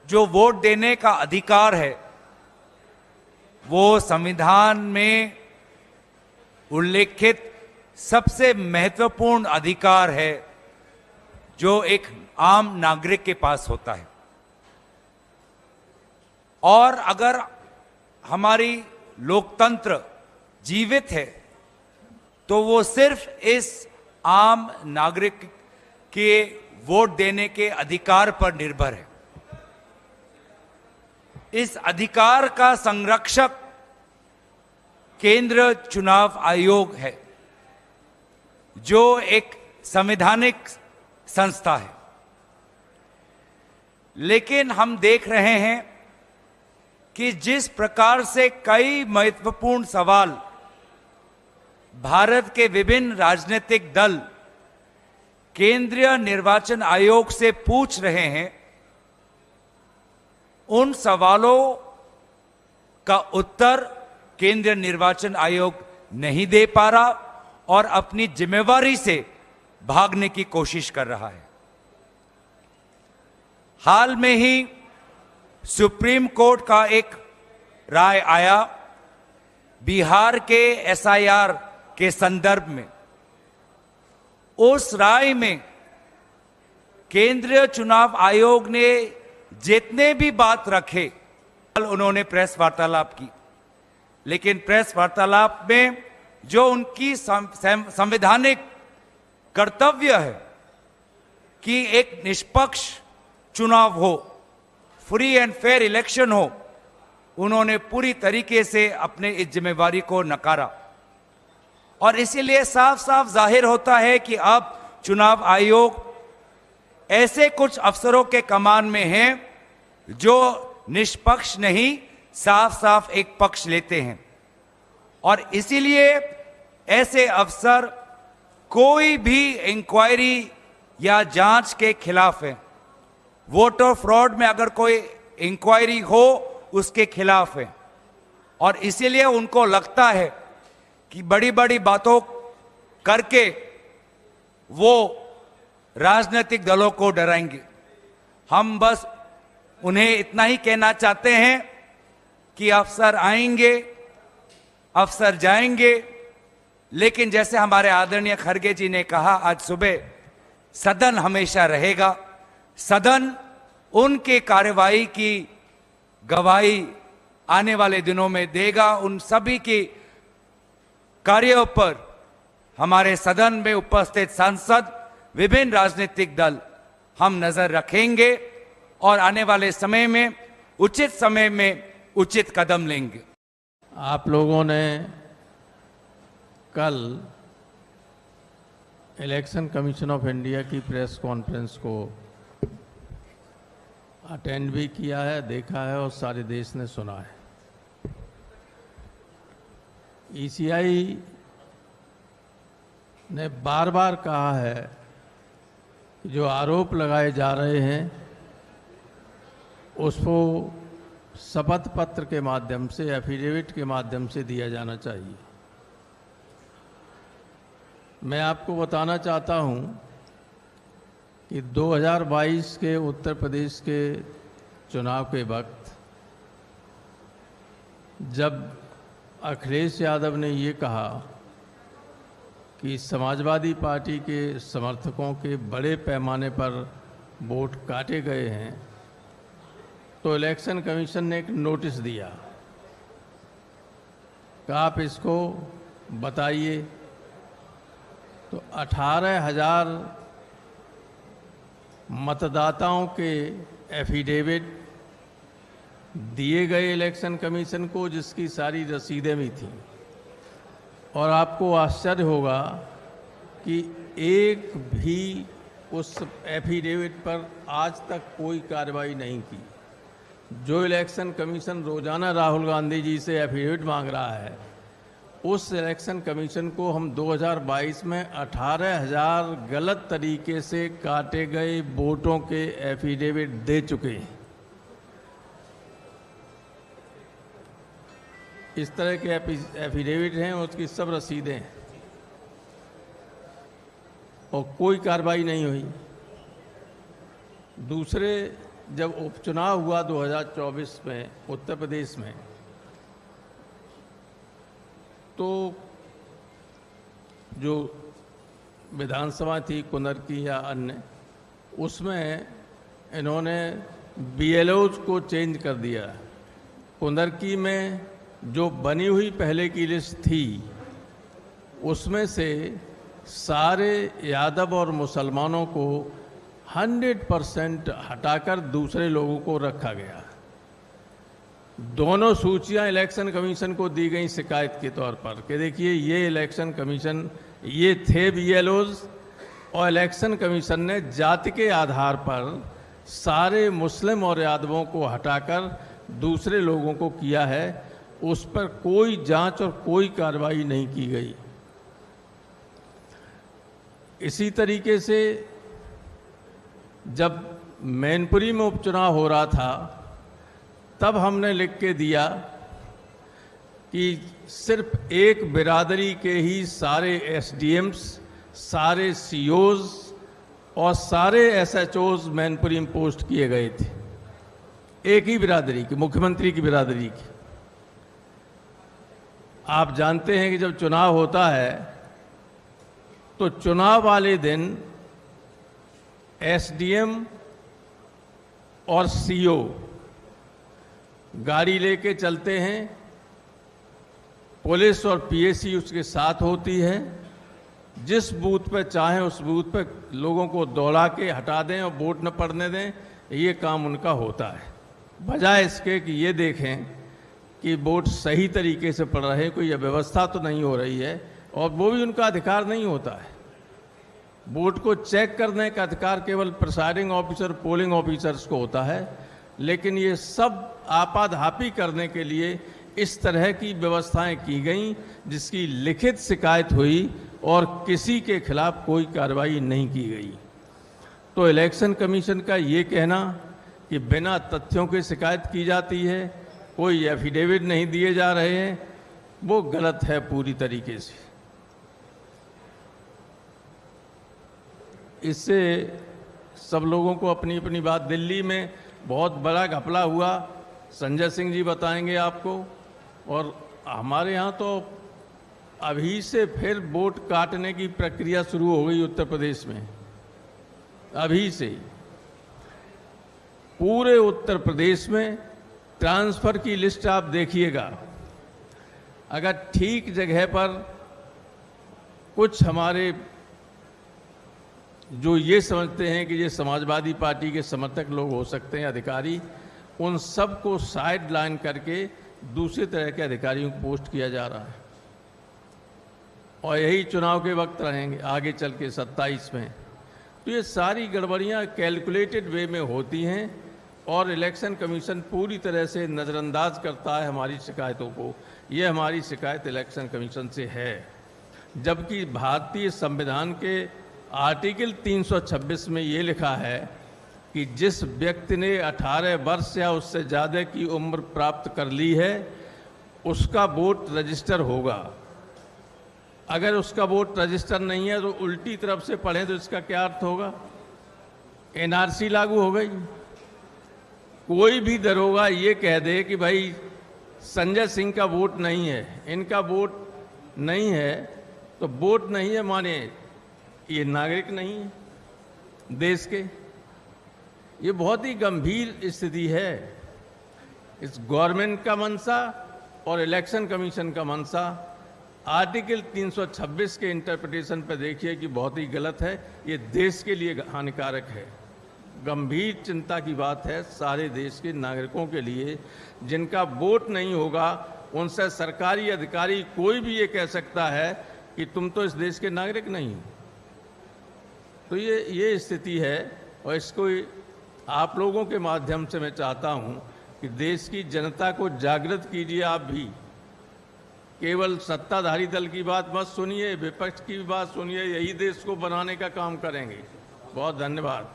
जो वोट देने का अधिकार है वो संविधान में उल्लेखित सबसे महत्वपूर्ण अधिकार है जो एक आम नागरिक के पास होता है। और अगर हमारी लोकतंत्र जीवित है तो वो सिर्फ इस आम नागरिक के वोट देने के अधिकार पर निर्भर है। इस अधिकार का संरक्षक केंद्र चुनाव आयोग है, जो एक संवैधानिक संस्था है। लेकिन हम देख रहे हैं कि जिस प्रकार से कई महत्वपूर्ण सवाल भारत के विभिन्न राजनीतिक दल केंद्रीय निर्वाचन आयोग से पूछ रहे हैं, उन सवालों का उत्तर केंद्रीय निर्वाचन आयोग नहीं दे पा रहा और अपनी जिम्मेवारी से भागने की कोशिश कर रहा है। हाल में ही सुप्रीम कोर्ट का एक राय आया बिहार के एसआईआर के संदर्भ में। उस राय में केंद्रीय चुनाव आयोग ने जितने भी बात रखे, उन्होंने प्रेस वार्तालाप की, लेकिन प्रेस वार्तालाप में जो उनकी संवैधानिक कर्तव्य है कि एक निष्पक्ष चुनाव हो, फ्री एंड फेयर इलेक्शन हो, उन्होंने पूरी तरीके से अपने इस जिम्मेवारी को नकारा। और इसीलिए साफ साफ जाहिर होता है कि अब चुनाव आयोग ऐसे अफसरों अफसरों के कमान में हैं जो निष्पक्ष नहीं, साफ साफ एक पक्ष लेते हैं। और इसीलिए ऐसे अफसर कोई भी इंक्वायरी या जांच के खिलाफ है। वोटर फ्रॉड में अगर कोई इंक्वायरी हो उसके खिलाफ है। और इसीलिए उनको लगता है कि बड़ी बड़ी बातों करके वो राजनीतिक दलों को डराएंगे। हम बस उन्हें इतना ही कहना चाहते हैं कि अफसर आएंगे, अफसर जाएंगे, लेकिन जैसे हमारे आदरणीय खड़गे जी ने कहा आज सुबह, सदन हमेशा रहेगा। सदन उनके कार्यवाही की गवाही आने वाले दिनों में देगा। उन सभी की कार्यों पर हमारे सदन में उपस्थित सांसद, विभिन्न राजनीतिक दल हम नजर रखेंगे और आने वाले समय में उचित कदम लेंगे। आप लोगों ने कल इलेक्शन कमीशन ऑफ इंडिया की प्रेस कॉन्फ्रेंस को अटेंड भी किया है, देखा है और सारे देश ने सुना है। ईसीआई ने बार बार कहा है कि जो आरोप लगाए जा रहे हैं उसको शपथ पत्र के माध्यम से, एफिडेविट के माध्यम से दिया जाना चाहिए। मैं आपको बताना चाहता हूं कि 2022 के उत्तर प्रदेश के चुनाव के वक्त जब अखिलेश यादव ने ये कहा कि समाजवादी पार्टी के समर्थकों के बड़े पैमाने पर वोट काटे गए हैं, तो इलेक्शन कमीशन ने एक नोटिस दिया कि आप इसको बताइए। तो 18,000 मतदाताओं के एफिडेविट दिए गए इलेक्शन कमीशन को, जिसकी सारी रसीदें भी थीं। और आपको आश्चर्य होगा कि एक भी उस एफिडेविट पर आज तक कोई कार्रवाई नहीं की। जो इलेक्शन कमीशन रोजाना राहुल गांधी जी से एफिडेविट मांग रहा है, उस इलेक्शन कमीशन को हम 2022 में 18,000 गलत तरीके से काटे गए वोटों के एफिडेविट दे चुके हैं। इस तरह के एफिडेविट हैं, उसकी सब रसीदें हैं और कोई कार्रवाई नहीं हुई। दूसरे जब उपचुनाव हुआ 2024 में उत्तर प्रदेश में, तो जो विधानसभा थी कुंदर की या अन्य, उसमें इन्होंने बीएलओज को चेंज कर दिया। कुंदर की में जो बनी हुई पहले की लिस्ट थी, उसमें से सारे यादव और मुसलमानों को 100% हटाकर दूसरे लोगों को रखा गया। दोनों सूचियां इलेक्शन कमीशन को दी गई शिकायत के तौर पर कि देखिए ये इलेक्शन कमीशन, ये थे बीएलओज, और इलेक्शन कमीशन ने जाति के आधार पर सारे मुस्लिम और यादवों को हटाकर दूसरे लोगों को किया है। उस पर कोई जांच और कोई कार्रवाई नहीं की गई। इसी तरीके से जब मैनपुरी में उपचुनाव हो रहा था, तब हमने लिख के दिया कि सिर्फ एक बिरादरी के ही सारे एसडीएम्स, सारे सीओज और सारे एसएचओज मैनपुरी में पोस्ट किए गए थे, एक ही बिरादरी की, मुख्यमंत्री की बिरादरी की। आप जानते हैं कि जब चुनाव होता है तो चुनाव वाले दिन एसडीएम और सीओ गाड़ी लेके चलते हैं, पुलिस और पीएसी उसके साथ होती है। जिस बूथ पे चाहें उस बूथ पे लोगों को दौड़ा के हटा दें और वोट न पड़ने दें, ये काम उनका होता है। बजाय इसके कि ये देखें कि वोट सही तरीके से पड़ रहे, कोई अव्यवस्था तो नहीं हो रही है, और वो भी उनका अधिकार नहीं होता है। वोट को चेक करने का अधिकार केवल प्रिसाइडिंग ऑफिसर, पोलिंग ऑफिसर्स को होता है। लेकिन ये सब आपाधापी करने के लिए इस तरह की व्यवस्थाएं की गई, जिसकी लिखित शिकायत हुई और किसी के खिलाफ कोई कार्रवाई नहीं की गई। तो इलेक्शन कमीशन का ये कहना कि बिना तथ्यों के शिकायत की जाती है, कोई एफिडेविट नहीं दिए जा रहे हैं, वो गलत है पूरी तरीके से। इससे सब लोगों को अपनी अपनी बात, दिल्ली में बहुत बड़ा घपला हुआ, संजय सिंह जी बताएंगे आपको। और हमारे यहाँ तो अभी से फिर वोट काटने की प्रक्रिया शुरू हो गई उत्तर प्रदेश में। अभी से पूरे उत्तर प्रदेश में ट्रांसफर की लिस्ट आप देखिएगा। अगर ठीक जगह पर कुछ हमारे जो ये समझते हैं कि ये समाजवादी पार्टी के समर्थक लोग हो सकते हैं, अधिकारी, उन सब को साइड लाइन करके दूसरे तरह के अधिकारियों को पोस्ट किया जा रहा है। और यही चुनाव के वक्त रहेंगे आगे चल के 27 में। तो ये सारी गड़बड़ियाँ कैलकुलेटेड वे में होती हैं और इलेक्शन कमीशन पूरी तरह से नज़रअंदाज करता है हमारी शिकायतों को। ये हमारी शिकायत इलेक्शन कमीशन से है, जबकि भारतीय संविधान के आर्टिकल 326 में ये लिखा है कि जिस व्यक्ति ने 18 वर्ष या उससे ज़्यादा की उम्र प्राप्त कर ली है, उसका वोट रजिस्टर होगा। अगर उसका वोट रजिस्टर नहीं है तो उल्टी तरफ से पढ़ें तो इसका क्या अर्थ होगा? एनआरसी लागू हो गई। कोई भी दरोगा ये कह दे कि भाई संजय सिंह का वोट नहीं है, इनका वोट नहीं है, तो वोट नहीं है माने ये नागरिक नहीं है देश के। ये बहुत ही गंभीर स्थिति है। इस गवर्नमेंट का मंशा और इलेक्शन कमीशन का मंशा आर्टिकल 326 के इंटरप्रिटेशन पर देखिए कि बहुत ही गलत है। ये देश के लिए हानिकारक है। गंभीर चिंता की बात है सारे देश के नागरिकों के लिए। जिनका वोट नहीं होगा उनसे सरकारी अधिकारी कोई भी ये कह सकता है कि तुम तो इस देश के नागरिक नहीं हो। तो ये स्थिति है और इसको आप लोगों के माध्यम से मैं चाहता हूं कि देश की जनता को जागृत कीजिए। आप भी केवल सत्ताधारी दल की बात मत सुनिए, विपक्ष की बात सुनिए। यही देश को बनाने का काम करेंगे। बहुत धन्यवाद।